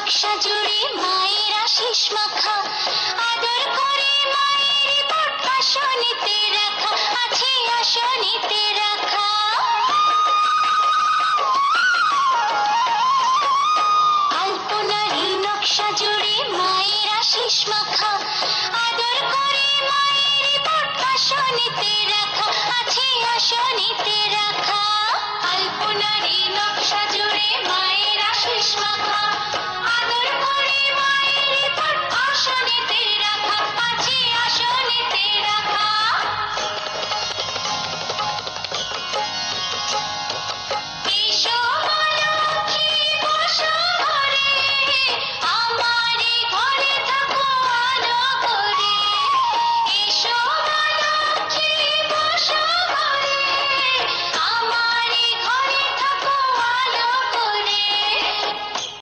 নকশা জুড়ে মায়ের আশিস মাখা, আদর করে মায়ের পট আসনিতে রাখা, আছে আসনিতে রাখা। আলপনারি নকশা জুড়ে মায়ের আশিস মাখা, আদর করে মায়ের পট আসনিতে রাখা, আছে আসনিতে রাখা। আলপনারি নকশা জুড়ে মায়ের আশিস মাখা, আদর করে মায়ের পট আসনিতে রাখা,